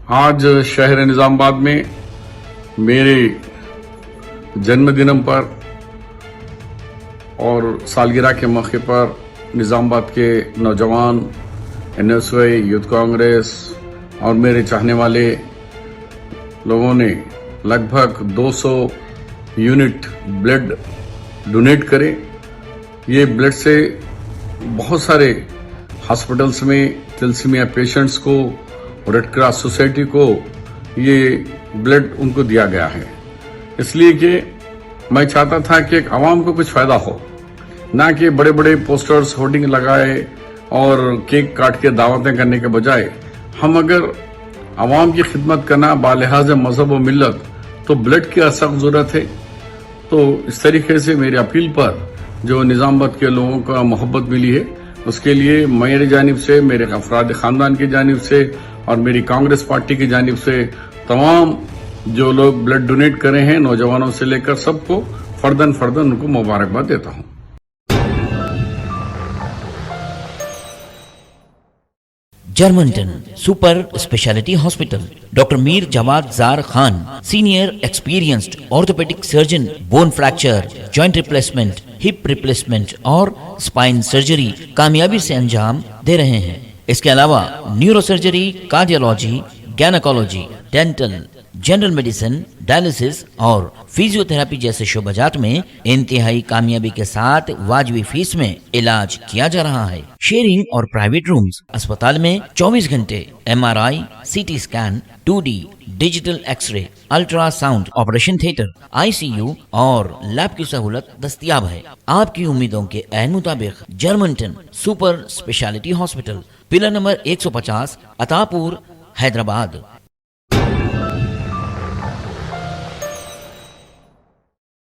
आज शहर निजामाबाद में मेरे जन्मदिनम पर और सालगिरह के मौके पर निजामाबाद के नौजवान, एनएसवाई, यूथ कांग्रेस और मेरे चाहने वाले लोगों ने लगभग 200 यूनिट ब्लड डोनेट करे। ये ब्लड से बहुत सारे हॉस्पिटल्स में थैलेसीमिया पेशेंट्स को, रेड क्रॉस सोसाइटी को ये ब्लड उनको दिया गया है, इसलिए कि मैं चाहता था कि एक आवाम को कुछ फायदा हो, ना कि बड़े बड़े पोस्टर्स, होर्डिंग लगाए और केक काट के दावतें करने के बजाय हम अगर आवाम की खिदमत करना बालिहाज मजहब व मिल्लत तो ब्लड की सख्त जरूरत है। तो इस तरीके से मेरी अपील पर जो निजामाबाद के लोगों का मोहब्बत मिली है, उसके लिए मेरी जानिब से, मेरे अफराद खानदान की जानिब से और मेरी कांग्रेस पार्टी की जानिब से तमाम जो लोग ब्लड डोनेट करे हैं, नौजवानों से लेकर सबको फर्दन उनको मुबारकबाद देता हूं। Germanten super speciality hospital, doctor Mir Jawad Zar Khan, senior experienced orthopaedic surgeon, bone fracture, joint replacement, hip replacement और स्पाइन सर्जरी कामयाबी से अंजाम दे रहे हैं। इसके अलावा neuro surgery, cardiology, gynaecology, dental, general medicine, dialysis और फिजियोथेरेपी जैसे शोबाजात में इंतहाई कामयाबी के साथ वाजिबी फीस में इलाज किया जा रहा है। शेयरिंग और प्राइवेट रूम्स, अस्पताल में 24 घंटे MRI, CT scan, 2D digital x-ray, ultrasound, operation theatre, ICU और लैब की सहूलत दस्तयाब है। आपकी उम्मीदों के ऐन मुताबिक Germanten super speciality hospital, pillar number 150, Attapur, Hyderabad.